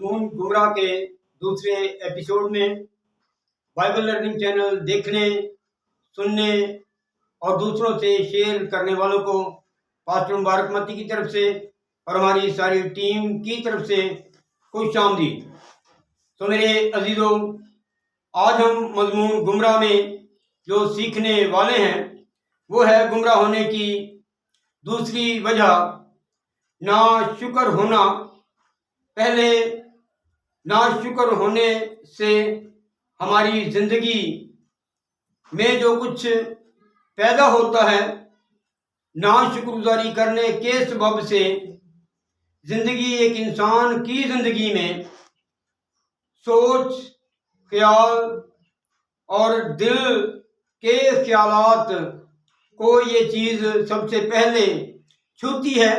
مضمون گمراہ کے دوسرے ایپیسوڈ میں بائبل لرننگ چینل دیکھنے، سننے اور دوسروں سے شیئر کرنے والوں کو پاسٹر مبارک متی کی طرف سے اور ہماری ساری ٹیم کی طرف سے خوش آمدید۔ تو میرے عزیزوں، آج ہم مضمون گمراہ میں جو سیکھنے والے ہیں وہ ہے گمراہ ہونے کی دوسری وجہ، ناشکر ہونا۔ پہلے ناشکر ہونے سے ہماری زندگی میں جو کچھ پیدا ہوتا ہے، ناشکر گزاری کرنے کے سبب سے زندگی ایک انسان کی زندگی میں سوچ، خیال اور دل کے خیالات کو یہ چیز سب سے پہلے چھوتی ہے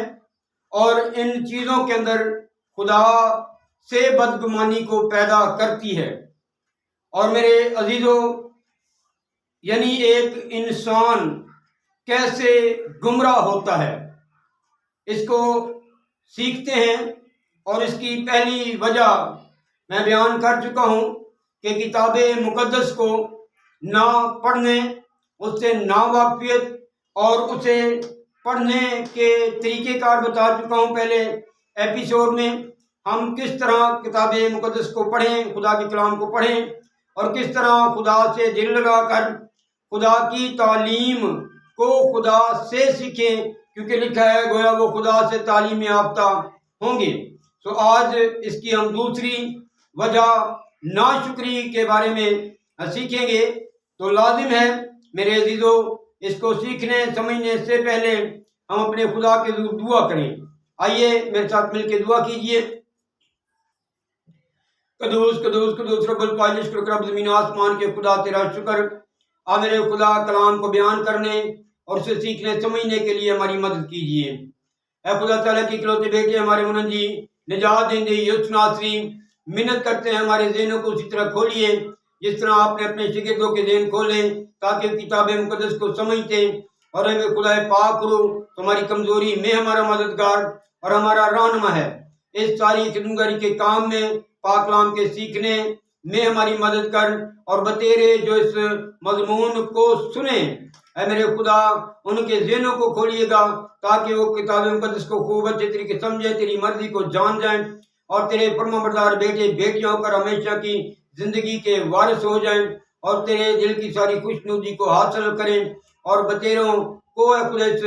اور ان چیزوں کے اندر خدا سے بدگمانی کو پیدا کرتی ہے۔ اور میرے عزیزوں، یعنی ایک انسان کیسے گمراہ ہوتا ہے، اس کو سیکھتے ہیں۔ اور اس کی پہلی وجہ میں بیان کر چکا ہوں کہ کتاب مقدس کو نہ پڑھنے، اس سے ناواقفیت اور اسے پڑھنے کے طریقہ کار بتا چکا ہوں پہلے ایپیسوڈ میں۔ ہم کس طرح کتاب مقدس کو پڑھیں، خدا کے کلام کو پڑھیں، اور کس طرح خدا سے دل لگا کر خدا کی تعلیم کو خدا سے سیکھیں، کیونکہ لکھا ہے گویا وہ خدا سے تعلیم یافتہ ہوں گے۔ تو آج اس کی ہم دوسری وجہ ناشکری کے بارے میں سیکھیں گے۔ تو لازم ہے میرے عزیزوں، اس کو سیکھنے سمجھنے سے پہلے ہم اپنے خدا کے حضور دعا کریں۔ آئیے میرے ساتھ مل کے دعا کیجئے۔ قدوس قدوس قدوس رب القائل شکر رب زمین آسمان کے خدا، تیرا شکر آ میرے خدا کلام کو بیان کرنے اور اسے سیکھنے سمجھنے کے لیے ہماری مدد کیجیے۔ اے خدا تعالیٰ کی اکلوتے بیٹے ہمارے منجی نجات دہندے یسوع ناصری، منت کرتے ہیں ہمارے ذہنوں کو اسی طرح کھولیے جس طرح آپ نے اپنے شاگردوں کے ذہن کھولے تاکہ کتاب مقدس کو سمجھتے اور ہمیں خدا پاک کرو۔ تمہاری کمزوری میں ہمارا مددگار اور ہمارا رہنما ہے۔ اس ساری خدمتگاری کے کام میں پاک کلام کے سیکھنے میں ہماری مدد کر اور بتیرے جو اس مضمون کو سنیں، اے میرے خدا ان کے ذہنوں کو کھولیے گا تاکہ وہ کتاب مقدس کو خوب اچھے طریقے سمجھیں، تیری مرضی کو جان جائیں اور تیرے فرما بردار بیٹے بیٹیاں ہو کر ہمیشہ کی زندگی کے وارث ہو جائیں اور تیرے دل کی ساری خوشنودی کو حاصل کریں اور بتیروں کو خدا اس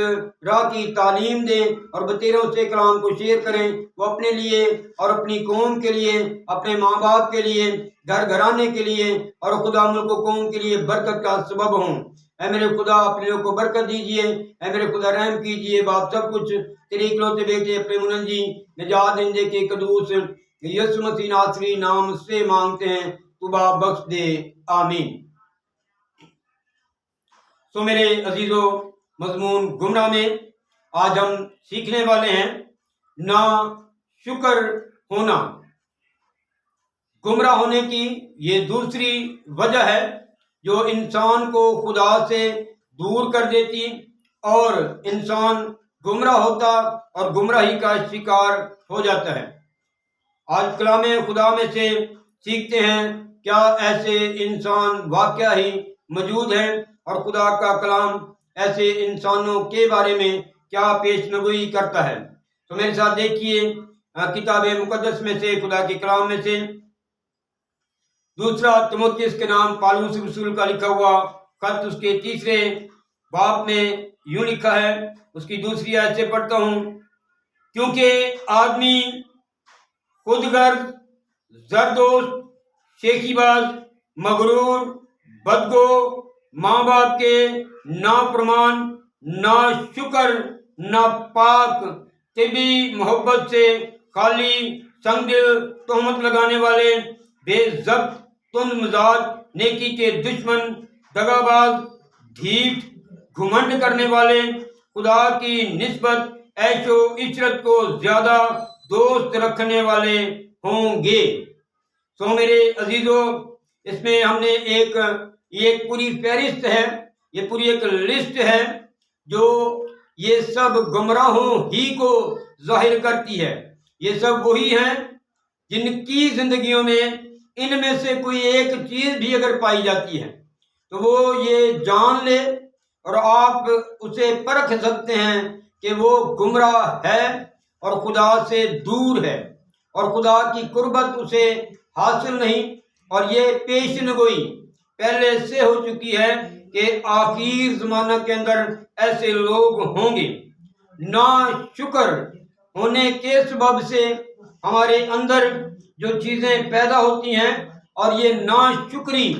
راہ کی تعلیم دیں اور بتیروں سے کلام کو شیئر کریں۔ وہ اپنے لیے اور اپنی قوم کے لیے، اپنے ماں باپ کے لیے، گھر گھرانے کے لیے اور خدا ملک و قوم کے لیے برکت کا سبب ہوں۔ اے میرے خدا اپنے لوگ کو برکت دیجئے، اے میرے خدا رحم کیجئے۔ باپ سب کچھ تیرے اکلوتے بیٹے اپنے منجی نجات دہندے کے قدوس یسوع مسیح ناصری نام سے مانگتے ہیں، تو باپ بخش دے، آمین۔ سو میرے عزیزوں، مضمون گمراہ میں آج ہم سیکھنے والے ہیں نا شکر ہونا۔ گمراہ ہونے کی یہ دوسری وجہ ہے جو انسان کو خدا سے دور کر دیتی اور انسان گمراہ ہوتا اور گمراہی کا شکار ہو جاتا ہے۔ آج کلام خدا میں سے سیکھتے ہیں کیا ایسے انسان واقعہ ہی موجود ہیں اور خدا کا کلام ایسے انسانوں کے بارے میں کیا پیش گوئی کرتا ہے۔ تو میرے ساتھ دیکھیے کتاب مقدس میں سے، خدا کے کلام میں سے دوسرا تیموتھیوس کے نام پالوس رسول کا لکھا ہوا خط، اس کے تیسرے باب میں یوں لکھا ہے، اس کی دوسری آیت سے پڑھتا ہوں۔ کیونکہ آدمی خود غرض، زردوست، شیخی باز، مغرور، بدگو، ماں باپ کے نافرمان، ناشکر، ناپاک، طبی محبت سے خالی، سنگ دل، تہمت لگانے والے، بے ضبط، تند مزاج، نیکی کے دشمن، دغا باز، ڈھیٹ، گھمنڈ کرنے والے، خدا کی نسبت عیش و عشرت کو زیادہ دوست رکھنے والے ہوں گے۔ سو میرے عزیزوں، اس میں ہم نے ایک پوری فہرست ہے، یہ پوری ایک لسٹ ہے جو یہ سب گمراہوں ہی کو ظاہر کرتی ہے۔ یہ سب وہی ہیں جن کی زندگیوں میں ان میں سے کوئی ایک چیز بھی اگر پائی جاتی ہے تو وہ یہ جان لے اور آپ اسے پرکھ سکتے ہیں کہ وہ گمراہ ہے اور خدا سے دور ہے اور خدا کی قربت اسے حاصل نہیں، اور یہ پیشن گوئی پہلے سے ہو چکی ہے کہ آخر زمانہ کے اندر ایسے لوگ ہوں گے۔ ناشکر ہونے کے سبب سے ہمارے اندر جو چیزیں پیدا ہوتی ہیں، اور یہ ناشکری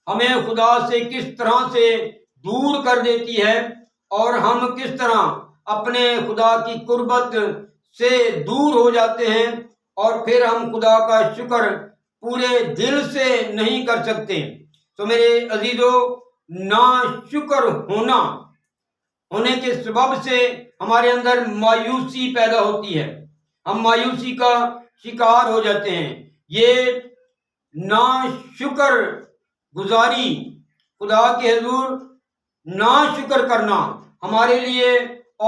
ہمیں خدا سے کس طرح سے دور کر دیتی ہے، اور ہم کس طرح اپنے خدا کی قربت سے دور ہو جاتے ہیں، اور پھر ہم خدا کا شکر پورے دل سے نہیں کر سکتے۔ تو میرے عزیزو، ناشکر ہونے کے سبب سے ہمارے اندر مایوسی پیدا ہوتی ہے، ہم مایوسی کا شکار ہو جاتے ہیں۔ یہ ناشکر گزاری، خدا کے حضور ناشکر کرنا ہمارے لیے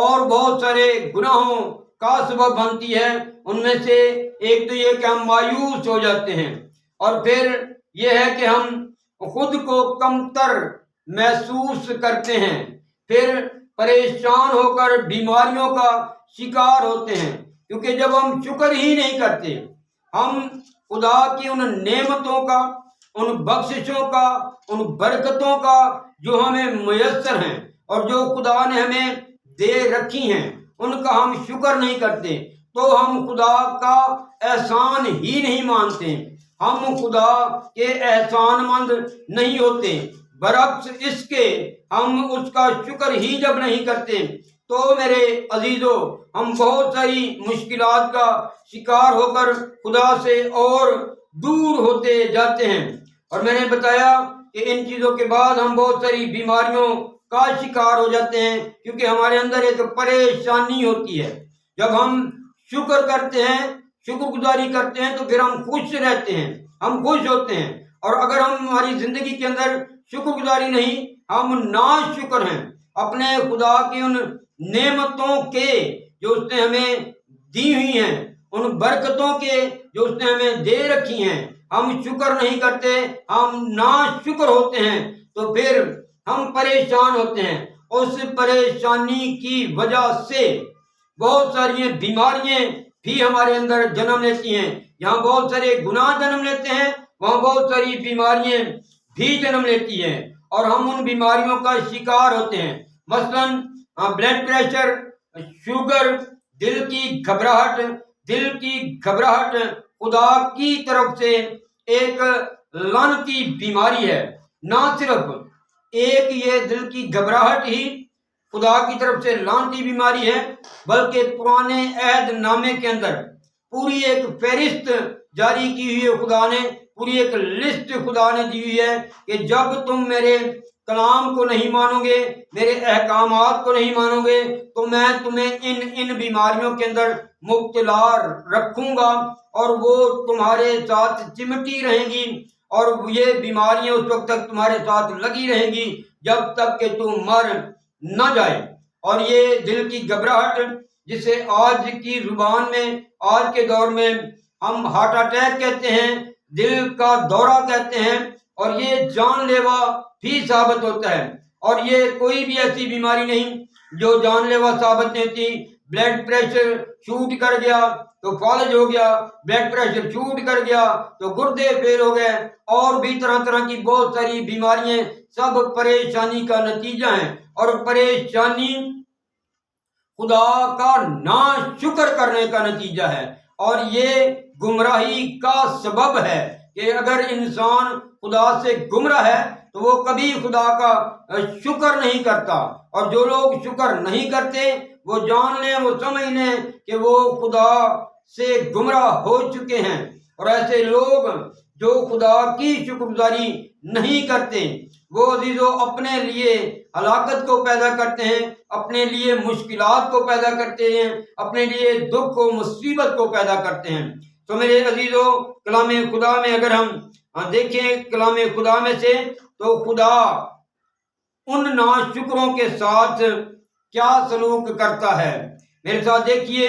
اور بہت سارے گناہوں کا سبب بنتی ہے۔ ان میں سے ایک تو یہ کہ ہم مایوس ہو جاتے ہیں، اور پھر یہ ہے کہ ہم خود کو کمتر محسوس کرتے ہیں، پھر پریشان ہو کر بیماریوں کا شکار ہوتے ہیں، کیونکہ جب ہم شکر ہی نہیں کرتے، ہم خدا کی ان نعمتوں کا، ان بخششوں کا، ان برکتوں کا جو ہمیں میسر ہیں اور جو خدا نے ہمیں دے رکھی ہیں، ان کا ہم شکر نہیں کرتے، تو ہم خدا کا احسان ہی نہیں مانتے، ہم خدا کے احسان مند نہیں ہوتے۔ برعکس اس کے ہم اس کا شکر ہی جب نہیں کرتے تو میرے عزیزو، ہم بہت ساری مشکلات کا شکار ہو کر خدا سے اور دور ہوتے جاتے ہیں۔ اور میں نے بتایا کہ ان چیزوں کے بعد ہم بہت ساری بیماریوں کا شکار ہو جاتے ہیں، کیونکہ ہمارے اندر ایک پریشانی ہوتی ہے۔ جب ہم شکر کرتے ہیں، شکر گزاری کرتے ہیں، تو پھر ہم خوش رہتے ہیں، ہم خوش ہوتے ہیں۔ اور اگر ہماری زندگی کے اندر شکر گزاری نہیں، ہم ناشکر ہیں اپنے خدا کی ان نعمتوں کے جو اس نے ہمیں دی ہوئی ہیں، ان برکتوں کے جو اس نے ہمیں دے رکھی ہیں، ہم شکر نہیں کرتے، ہم ناشکر ہوتے ہیں، تو پھر ہم پریشان ہوتے ہیں۔ اس پریشانی کی وجہ سے بہت ساری بیماریاں بھی ہمارے اندر جنم لیتی ہیں۔ یہاں بہت سارے گناہ جنم لیتے ہیں، وہاں بہت ساری بیماریاں بھی جنم لیتی ہیں، اور ہم ان بیماریوں کا شکار ہوتے ہیں۔ مثلاً بلڈ پریشر، شوگر، دل کی گھبراہٹ خدا کی طرف سے ایک لعنتی بیماری ہے۔ نہ صرف ایک یہ دل کی گھبراہٹ ہی خدا کی طرف سے لعنتی بیماری ہے، بلکہ پرانے عہد نامے کے اندر پوری ایک فہرست جاری کی ہوئی ہے، خدا نے پوری ایک لسٹ خدا نے دی ہوئی ہے کہ جب تم میرے کلام کو نہیں مانو گے، میرے احکامات کو نہیں مانو گے، تو میں تمہیں ان بیماریوں کے اندر مبتلا رکھوں گا، اور وہ تمہارے ساتھ چمٹی رہیں گی، اور یہ بیماریاں اس وقت تک تمہارے ساتھ لگی رہیں گی جب تک کہ تم مر نہ جائے۔ اور یہ دل کی گھبراہٹ، جسے آج کی زبان میں، آج کے دور میں ہم ہارٹ اٹیک کہتے ہیں، دل کا دورہ کہتے ہیں، اور یہ جان لیوا بھی ثابت ہوتا ہے۔ اور یہ کوئی بھی ایسی بیماری نہیں جو جان لیوا ثابت نہیں ہوتی۔ بلڈ پریشر شوٹ کر گیا تو فالج ہو گیا، بلڈ پریشر شوٹ کر گیا تو گردے فیل ہو گئے، اور بھی طرح طرح کی بہت ساری بیماریاں سب پریشانی کا نتیجہ ہیں، اور پریشانی خدا کا ناشکر کرنے کا نتیجہ ہے، اور یہ گمراہی کا سبب ہے کہ اگر انسان خدا سے گمراہ ہے تو وہ کبھی خدا کا شکر نہیں کرتا، اور جو لوگ شکر نہیں کرتے وہ جان لیں، وہ سمجھ لیں کہ وہ خدا سے گمراہ ہو چکے ہیں۔ اور ایسے لوگ جو خدا کی شکر گزاری نہیں کرتے، وہ عزیزو اپنے لیے ہلاکت کو پیدا کرتے ہیں، اپنے لیے مشکلات کو پیدا کرتے ہیں، اپنے لیے دکھ و مصیبت کو پیدا کرتے ہیں۔ تو میرے عزیزو، کلام خدا میں اگر ہم دیکھیں کلام خدا میں سے، تو خدا ان ناشکروں کے ساتھ کیا سلوک کرتا ہے۔ میرے ساتھ دیکھیے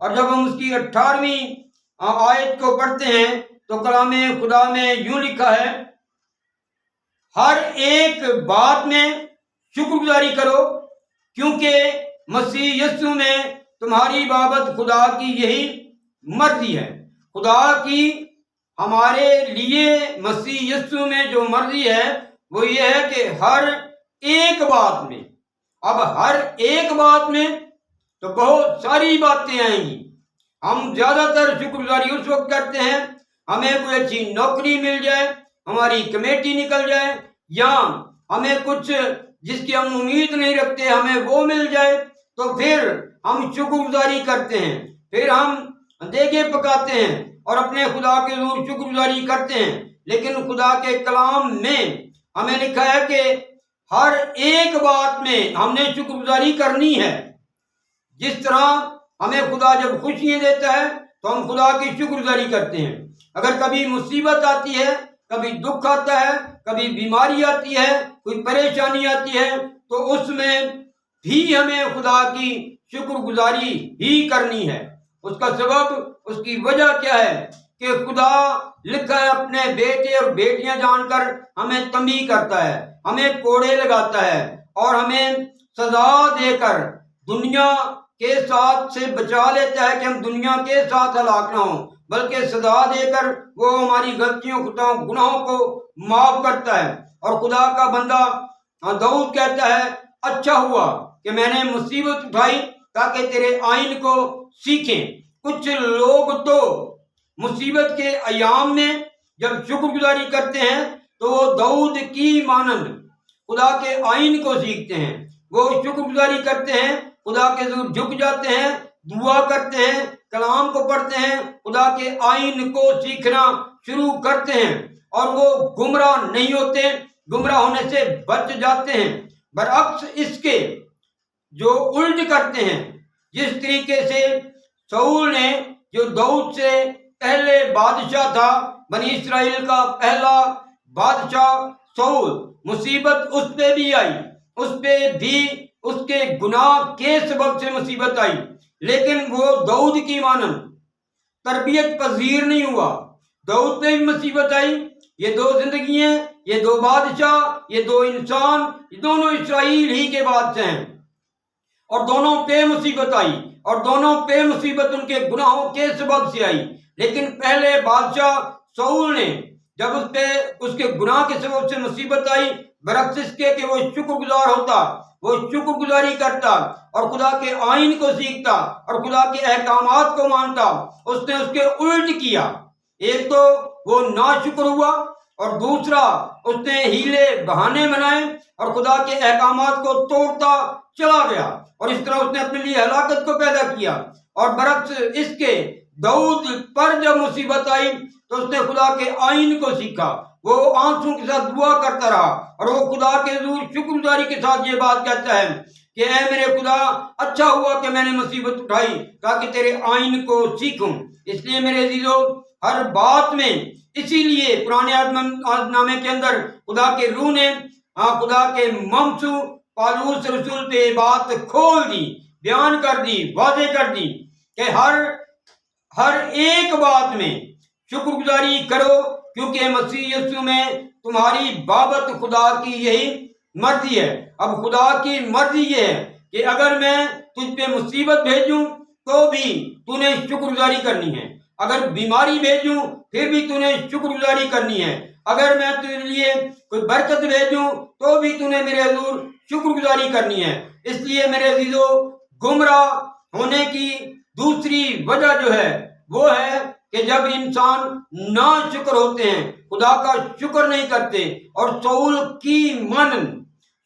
اور جب ہم اس کی 18ویں آیت کو پڑھتے ہیں تو کلام خدا میں یوں لکھا ہے، ہر ایک بات میں شکر گزاری کرو، کیونکہ مسیح یسوع میں تمہاری بابت خدا کی یہی مرضی ہے۔ خدا کی ہمارے لیے مسیح یسوع میں جو مرضی ہے وہ یہ ہے کہ ہر ایک بات میں، اب ہر ایک بات میں تو بہت ساری باتیں آئیں گی۔ ہم زیادہ تر شکر گزاری اس وقت کرتے ہیں ہمیں کوئی اچھی نوکری مل جائے، ہماری کمیٹی نکل جائے، یا ہمیں کچھ جس کی ہم امید نہیں رکھتے ہمیں وہ مل جائے، تو پھر ہم شکر گزاری کرتے ہیں، پھر ہم دیگیں پکاتے ہیں اور اپنے خدا کے حضور شکر گزاری کرتے ہیں۔ لیکن خدا کے کلام میں ہمیں لکھا ہے کہ ہر ایک بات میں ہم نے شکر گزاری کرنی ہے۔ جس طرح ہمیں خدا جب خوشیاں دیتا ہے تو ہم خدا کی شکر گزاری کرتے ہیں۔ اگر کبھی مصیبت آتی ہے، کبھی دکھ آتا ہے، کبھی بیماری آتی ہے، کوئی پریشانی آتی ہے، تو اس میں بھی ہمیں خدا کی شکر گزاری ہی کرنی ہے۔ اس کا سبب، اس کی وجہ کیا ہے کہ خدا لکھا ہے اپنے بیٹے اور بیٹیاں جان کر ہمیں تنبیہ کرتا ہے، ہمیں کوڑے لگاتا ہے اور ہمیں سزا دے کر دنیا کے ساتھ سے بچا لیتا ہے کہ ہم دنیا کے ساتھ ہلاک نہ ہوں، بلکہ سزا دے کر وہ ہماری غلطیوں خطاؤں گناہوں کو معاف کرتا ہے۔ اور خدا کا بندہ داؤد کہتا ہے، اچھا ہوا کہ میں نے مصیبت اٹھائی تاکہ تیرے آئین کو سیکھیں۔ کچھ لوگ تو مصیبت کے ایام میں جب شکر گزاری کرتے ہیں تو وہ داؤد کی مانند خدا کے آئین کو سیکھتے ہیں، وہ شکر گزاری کرتے ہیں، خدا کے حضور جھک جاتے ہیں، دعا کرتے ہیں، کلام کو پڑھتے ہیں، خدا کے آئین کو سیکھنا شروع کرتے ہیں، اور وہ گمراہ نہیں ہوتے، گمراہ ہونے سے بچ جاتے ہیں۔ برعکس اس کے جو الٹ کرتے ہیں، جس طریقے سے ساؤل نے، جو داؤد سے پہلے بادشاہ تھا، بنی اسرائیل کا پہلا بادشاہ ساؤل، مصیبت اس پہ بھی آئی، اس پہ بھی اس کے گناہ کے سبب سے مصیبت آئی، لیکن وہ داؤد کی مانند تربیت پذیر نہیں ہوا۔ داؤد پہ بھی مصیبت آئی، یہ دو زندگیاں، یہ دو بادشاہ، یہ دو انسان، یہ دونوں اسرائیل ہی کے بادشاہ ہیں، اور دونوں پہ مصیبت آئی، اور دونوں پہ مصیبت ان کے گناہوں کے سبب سے آئی۔ لیکن پہلے بادشاہ ساؤل نے جب اس کے گناہ کے سبب سے مصیبت آئی، برعکس اس کے کہ وہ شکر گزار ہوتا، وہ شکر گزاری کرتا اور خدا کے آئین کو سیکھتا اور خدا کے احکامات کو مانتا، اس نے اس کے الٹ کیا۔ ایک تو وہ ناشکر ہوا، اور دوسرا اس نے ہیلے بہانے بنائے اور خدا کے احکامات کو توڑتا چلا گیا، اور اس طرح اس نے اپنے لیے ہلاکت کو پیدا کیا۔ اور برعکس اس کے داؤد پر جب مصیبت آئی تو اس نے خدا کے آئین کو سیکھا، وہ آنسوں کے ساتھ دعا کرتا رہا، اور وہ خدا کے حضور شکر گزاری کے ساتھ یہ بات کہتا ہے کہ اے میرے خدا، اچھا ہوا کہ میں نے مصیبت اٹھائی تاکہ تیرے آئین کو سیکھوں۔ اس لیے میرے عزیزو، ہر بات میں، اسی لیے پرانے عہد نامے کے اندر خدا کے روح نے خدا کے ممسو پالوس رسول پہ یہ بات کھول دی، بیان کر دی، واضح کر دی کہ ہر ایک بات میں شکر گزاری کرو، کیونکہ مسیح یسوع میں تمہاری بابت خدا کی یہی مرضی ہے۔ اب خدا کی مرضی یہ ہے کہ اگر میں تجھ پہ مصیبت بھیجوں تو بھی تو نے شکر گزاری کرنی ہے، اگر بیماری بھیجوں پھر بھی تو نے شکر گزاری کرنی ہے، اگر میں تیرے لیے کوئی برکت بھیجوں تو بھی تو نے میرے حضور شکر گزاری کرنی ہے۔ اس لیے میرے عزیزو، گمراہ ہونے کی دوسری وجہ جو ہے وہ ہے کہ جب انسان ناشکر ہوتے ہیں، خدا کا شکر نہیں کرتے، اور ساؤل کی مانند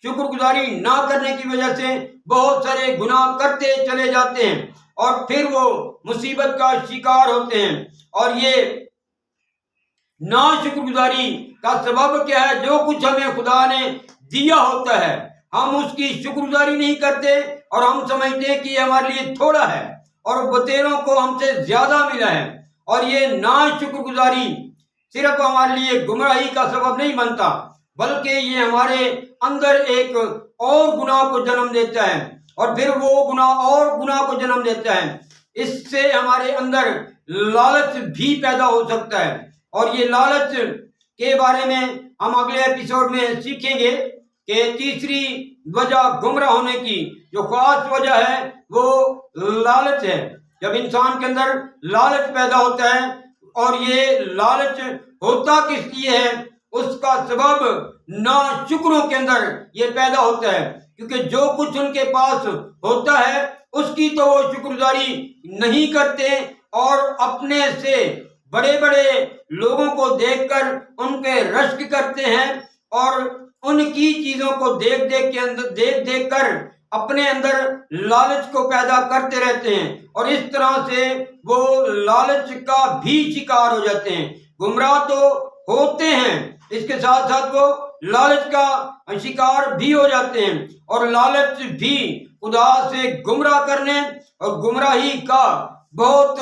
شکر گزاری نہ کرنے کی وجہ سے بہت سارے گناہ کرتے چلے جاتے ہیں، اور پھر وہ مصیبت کا شکار ہوتے ہیں۔ اور یہ ناشکر گزاری کا سبب کیا ہے؟ جو کچھ ہمیں خدا نے دیا ہوتا ہے ہم اس کی شکر گزاری نہیں کرتے، اور ہم سمجھتے ہیں کہ یہ ہمارے لیے تھوڑا ہے اور بتیروں کو ہم سے زیادہ ملا ہے۔ اور یہ ناشکر گزاری صرف ہمارے لیے گمراہی کا سبب نہیں بنتا، بلکہ یہ ہمارے اندر ایک اور گناہ کو جنم دیتا ہے، اور پھر وہ گناہ اور گناہ کو جنم دیتا ہے۔ اس سے ہمارے اندر لالچ بھی پیدا ہو سکتا ہے، اور یہ لالچ کے بارے میں ہم اگلے ایپیسوڈ میں سیکھیں گے کہ تیسری وجہ گمراہ ہونے کی جو خاص وجہ ہے وہ لالچ ہے۔ جب انسان کے اندر لالچ پیدا ہوتا ہے، اور یہ لالچ ہوتا کس لیے ہے، اس کا سبب ناشکروں کے اندر یہ پیدا ہوتا ہے، کیونکہ جو کچھ ان کے پاس ہوتا ہے اس کی تو وہ شکر گزاری نہیں کرتے، اور اپنے سے بڑے بڑے لوگوں کو دیکھ کر ان پہ رشک کرتے ہیں، اور ان کی چیزوں کو دیکھ کر اپنے اندر لالچ کو پیدا کرتے رہتے ہیں، اور اس طرح سے وہ لالچ کا بھی شکار ہو جاتے ہیں۔ گمراہ تو ہوتے ہیں، اس کے ساتھ ساتھ وہ لالچ کا شکار بھی ہو جاتے ہیں، اور لالچ بھی خدا سے گمراہ کرنے اور گمراہی کا بہت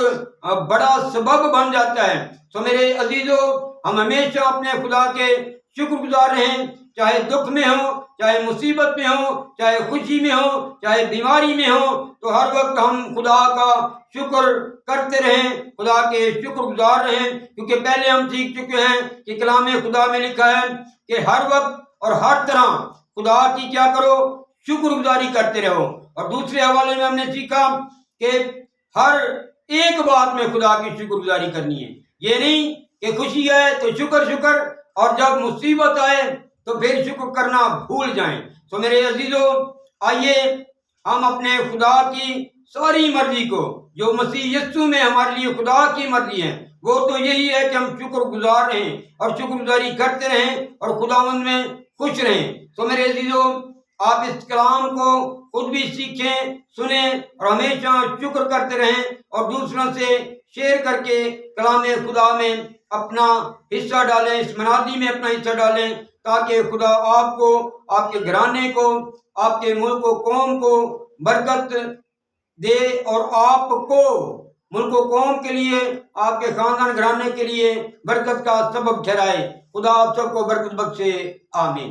بڑا سبب بن جاتا ہے۔ تو میرے عزیزو، ہم ہمیشہ اپنے خدا کے شکر گزار رہیں، چاہے دکھ میں ہو، چاہے مصیبت میں ہو، چاہے خوشی میں ہو، چاہے بیماری میں ہو، تو ہر وقت ہم خدا کا شکر کرتے رہیں، خدا کے شکر گزار رہیں، کیونکہ پہلے ہم سیکھ چکے ہیں کہ کلام خدا میں لکھا ہے کہ ہر وقت اور ہر طرح خدا کی کیا کرو، شکر گزاری کرتے رہو۔ اور دوسرے حوالے میں ہم نے سیکھا کہ ہر ایک بات میں خدا کی شکر گزاری کرنی ہے، یہ نہیں کہ خوشی آئے تو شکر، اور جب مصیبت آئے تو پھر شکر کرنا بھول جائیں۔ تو میرے عزیزو، آئیے ہم اپنے خدا کی ساری مرضی کو، جو مسیح یسوع میں ہمارے لیے خدا کی مرضی ہے، وہ تو یہی ہے کہ ہم شکر گزار رہیں اور شکر گزاری کرتے رہیں اور خداوند میں خوش رہیں۔ تو میرے عزیزو، آپ اس کلام کو خود بھی سیکھیں، سنیں، اور ہمیشہ شکر کرتے رہیں، اور دوسروں سے شیئر کر کے کلام خدا میں اپنا حصہ ڈالیں، اس منادی میں اپنا حصہ ڈالیں، تاکہ خدا آپ کو، آپ کے گھرانے کو، آپ کے ملک و قوم کو برکت دے، اور آپ کو ملک و قوم کے لیے، آپ کے خاندان گھرانے کے لیے برکت کا سبب ٹھہرائے۔ خدا آپ سب کو برکت بخشے، آمین۔